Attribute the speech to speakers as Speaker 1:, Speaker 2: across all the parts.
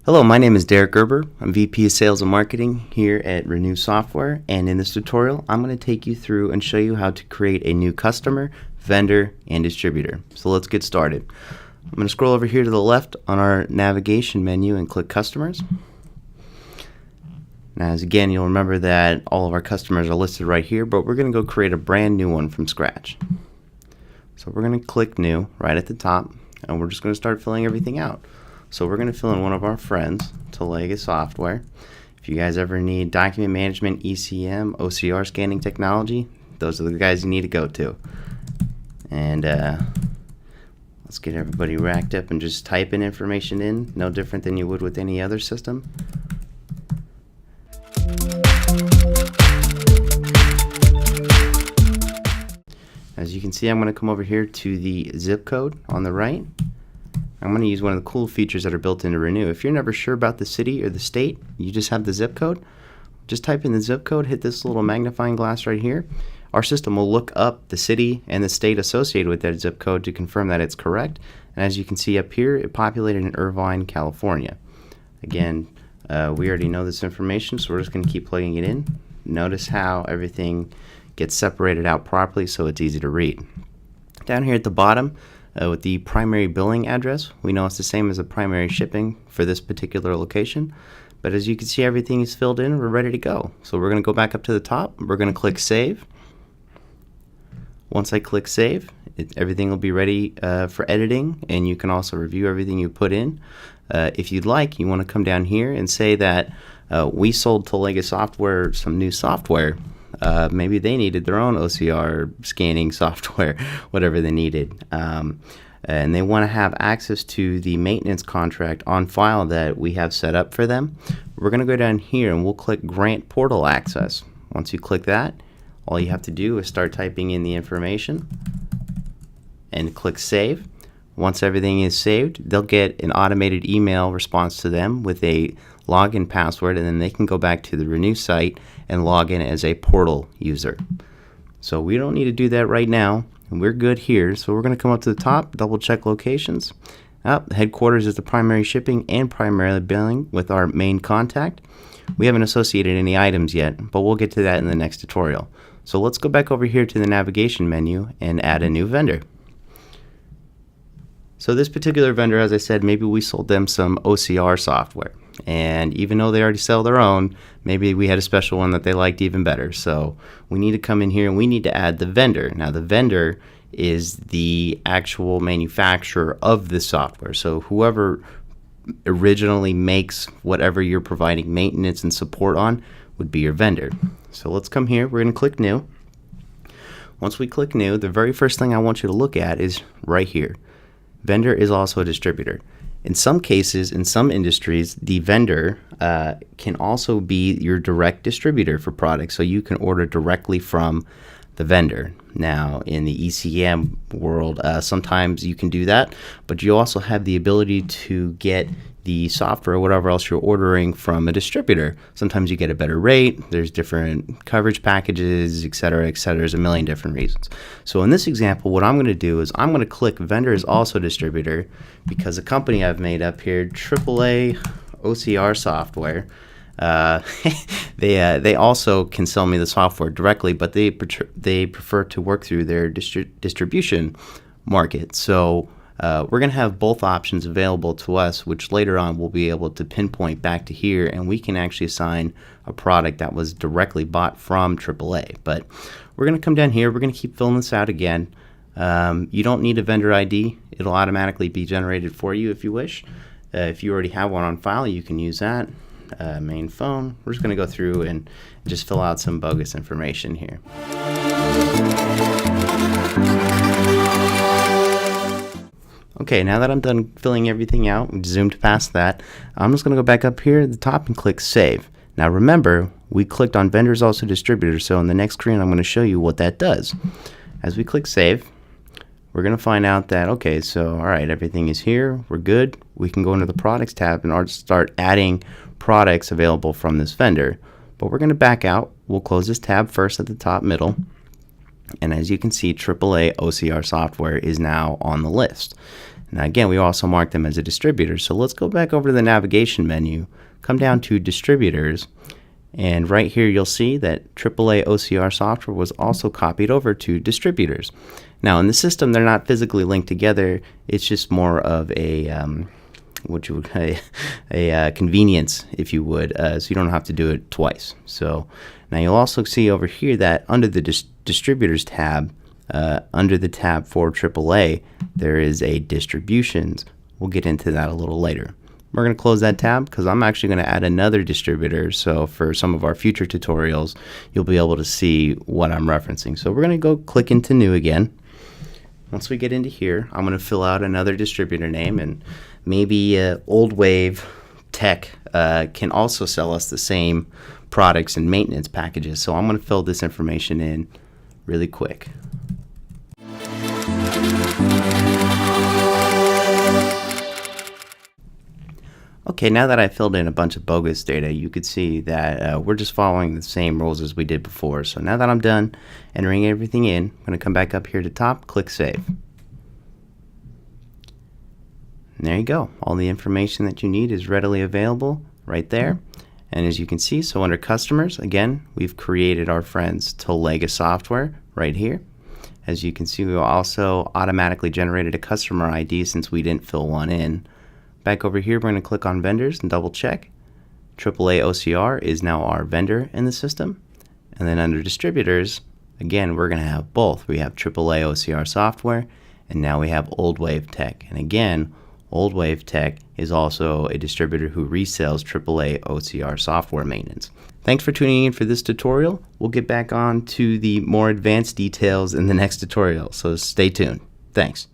Speaker 1: Hello, my name is Derek Gerber. I'm VP of Sales and Marketing here at Reniew Software, and in this tutorial I'm going to take you through and show you how to create a new customer, vendor, and distributor. So let's get started. I'm going to scroll over here to the left on our navigation menu and click Customers. Now, as again, you'll remember that all of our customers are listed right here, but we're going to go create a brand new one from scratch. So we're going to click New right at the top, and we're just going to start filling everything out. So we're going to fill in one of our friends, Telega Software. If you guys ever need document management, ECM, OCR scanning technology, those are the guys you need to go to. And let's get everybody racked up and just type in information in, no different than you would with any other system. As you can see, I'm going to come over here to the zip code on the right. I'm going to use one of the cool features that are built into Reniew. If you're never sure about the city or the state, you just have the zip code. Just type in the zip code, hit this little magnifying glass right here. Our system will look up the city and the state associated with that zip code to confirm that it's correct. And as you can see up here, it populated in Irvine, California. Again, we already know this information, so we're just going to keep plugging it in. Notice how everything gets separated out properly so it's easy to read. Down here at the bottom, with the primary billing address, we know it's the same as the primary shipping for this particular location. But as you can see, everything is filled in. We're ready to go. So we're going to go back up to the top. We're going to click Save. Once I click Save, everything will be ready for editing, and you can also review everything you put in. If you'd like, you want to come down here and say that we sold Telega Software some new software. Maybe they needed their own OCR scanning software, whatever they needed. And they want to have access to the maintenance contract on file that we have set up for them. We're going to go down here and we'll click Grant Portal Access. Once you click that, all you have to do is start typing in the information and click Save. Once everything is saved, they'll get an automated email response to them with a login password, and then they can go back to the Reniew site and log in as a portal user. So we don't need to do that right now, and we're good here. So we're going to come up to the top, double check locations. The headquarters is the primary shipping and primary billing with our main contact. We haven't associated any items yet, but we'll get to that in the next tutorial. So let's go back over here to the navigation menu and add a new vendor. So this particular vendor, as I said, maybe we sold them some OCR software. And even though they already sell their own, maybe we had a special one that they liked even better. So we need to come in here and we need to add the vendor. Now the vendor is the actual manufacturer of the software. So whoever originally makes whatever you're providing maintenance and support on would be your vendor. So let's come here. We're going to click New. Once we click New, the very first thing I want you to look at is right here. Vendor is also a distributor. In some cases, in some industries, the vendor can also be your direct distributor for products, so you can order directly from the vendor. Now, in the ECM world, sometimes you can do that, but you also have the ability to get the software or whatever else you're ordering from a distributor. Sometimes you get a better rate, there's different coverage packages, etc., etc. There's a million different reasons. So in this example, what I'm going to do is I'm going to click Vendor is also distributor, because the company I've made up here, AAA OCR Software, they also can sell me the software directly, but they prefer to work through their distribution market. So we're going to have both options available to us, which later on we'll be able to pinpoint back to here, and we can actually assign a product that was directly bought from AAA. But we're going to come down here. We're going to keep filling this out again. You don't need a vendor ID. It'll automatically be generated for you if you wish. If you already have one on file, you can use that. Main phone. We're just going to go through and just fill out some bogus information here. Okay, now that I'm done filling everything out, we zoomed past that, I'm just going to go back up here at the top and click Save. Now remember, we clicked on Vendors Also Distributor, so in the next screen I'm going to show you what that does. As we click Save, we're going to find out that, okay, so alright, everything is here, we're good. We can go into the Products tab and start adding products available from this vendor. But we're going to back out. We'll close this tab first at the top middle. And as you can see, AAA OCR software is now on the list. Now again, we also mark them as a distributor. So let's go back over to the navigation menu, come down to Distributors, and right here you'll see that AAA OCR software was also copied over to Distributors. Now in the system, they're not physically linked together. It's just more of a convenience, if you would, so you don't have to do it twice. So now you'll also see over here that under the Distributors tab, under the tab for AAA, there is a Distributions. We'll get into that a little later. We're going to close that tab because I'm actually going to add another distributor. So for some of our future tutorials, you'll be able to see what I'm referencing. So we're going to go click into New again. Once we get into here, I'm going to fill out another distributor name, and maybe Old Wave Tech can also sell us the same products and maintenance packages. So I'm going to fill this information in really quick. Okay, now that I filled in a bunch of bogus data, you could see that we're just following the same rules as we did before. So now that I'm done entering everything in, I'm going to come back up here to top, click Save. And there you go. All the information that you need is readily available right there. And as you can see, so under Customers, again, we've created our friends Tolega software right here. As you can see, we also automatically generated a customer ID since we didn't fill one in. Back over here, we're going to click on Vendors and double check. AAA OCR is now our vendor in the system. And then under Distributors, again, we're going to have both. We have AAA OCR software, and now we have Old Wave Tech. And again, Old Wave Tech is also a distributor who resells AAA OCR software maintenance. Thanks for tuning in for this tutorial. We'll get back on to the more advanced details in the next tutorial, so stay tuned. Thanks.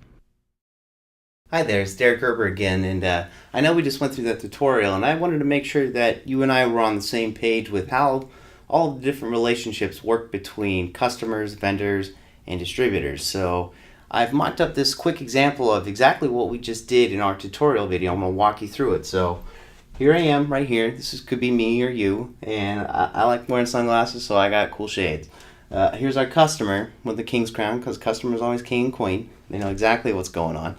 Speaker 1: Hi there, it's Derek Gerber again, and I know we just went through that tutorial, and I wanted to make sure that you and I were on the same page with how all the different relationships work between customers, vendors, and distributors. So I've mocked up this quick example of exactly what we just did in our tutorial video. I'm going to walk you through it. So here I am right here. This could be me or you, and I like wearing sunglasses, so I got cool shades. Here's our customer with the king's crown, because customer's always king and queen. They know exactly what's going on.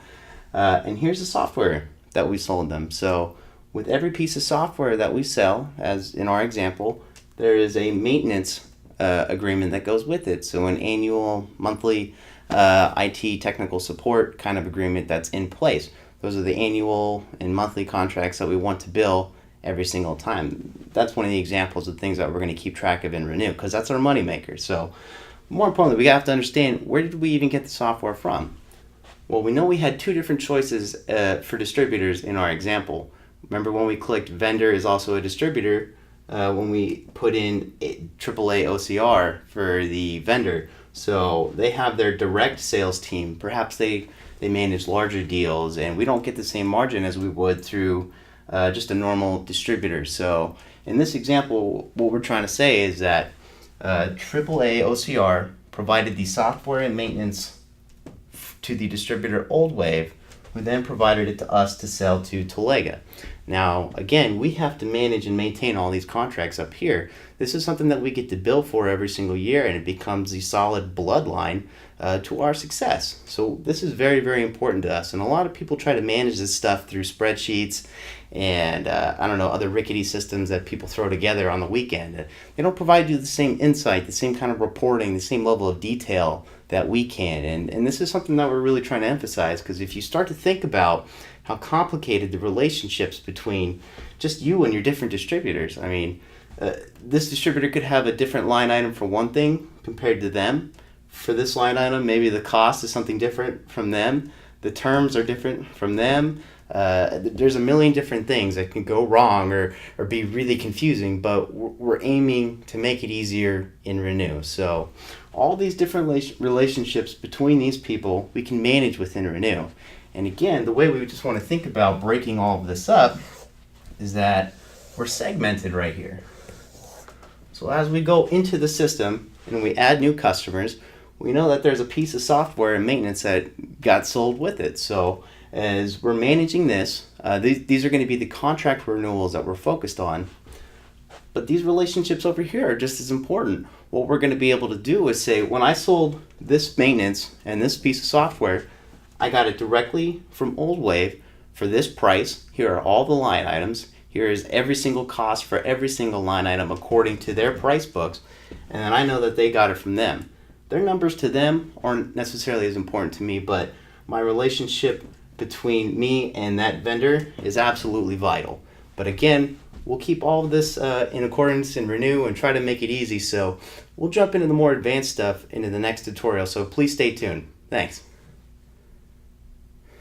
Speaker 1: And here's the software that we sold them. So with every piece of software that we sell, as in our example, there is a maintenance agreement that goes with it. So an annual, monthly IT technical support kind of agreement that's in place. Those are the annual and monthly contracts that we want to bill every single time. That's one of the examples of things that we're going to keep track of in Reniew, because that's our moneymaker. So more importantly, we have to understand, where did we even get the software from? Well, we know we had two different choices for distributors in our example. Remember when we clicked vendor is also a distributor, when we put in AAA OCR for the vendor. So they have their direct sales team. Perhaps they manage larger deals, and we don't get the same margin as we would through just a normal distributor. So in this example, what we're trying to say is that AAA OCR provided the software and maintenance to the distributor Old Wave, who then provided it to us to sell to Tolega. Now, again, we have to manage and maintain all these contracts up here. This is something that we get to bill for every single year, and it becomes the solid bloodline to our success. So this is very, very important to us. And a lot of people try to manage this stuff through spreadsheets and other rickety systems that people throw together on the weekend. They don't provide you the same insight, the same kind of reporting, the same level of detail that we can. And this is something that we're really trying to emphasize, because if you start to think about how complicated the relationships between just you and your different distributors, I mean, this distributor could have a different line item for one thing compared to them. For this line item, maybe the cost is something different from them. The terms are different from them. There's a million different things that can go wrong or be really confusing, but we're aiming to make it easier in Reniew. So all these different relationships between these people we can manage within Reniew. And again, the way we just want to think about breaking all of this up is that we're segmented right here. So as we go into the system and we add new customers, we know that there's a piece of software and maintenance that got sold with it. So as we're managing this, these are going to be the contract renewals that we're focused on. But these relationships over here are just as important. What we're going to be able to do is say, when I sold this maintenance and this piece of software, I got it directly from Old Wave for this price. Here are all the line items. Here is every single cost for every single line item according to their price books. And then I know that they got it from them. Their numbers to them aren't necessarily as important to me, but my relationship between me and that vendor is absolutely vital. But again, we'll keep all of this in accordance and Reniew and try to make it easy. So we'll jump into the more advanced stuff into the next tutorial. So please stay tuned. Thanks.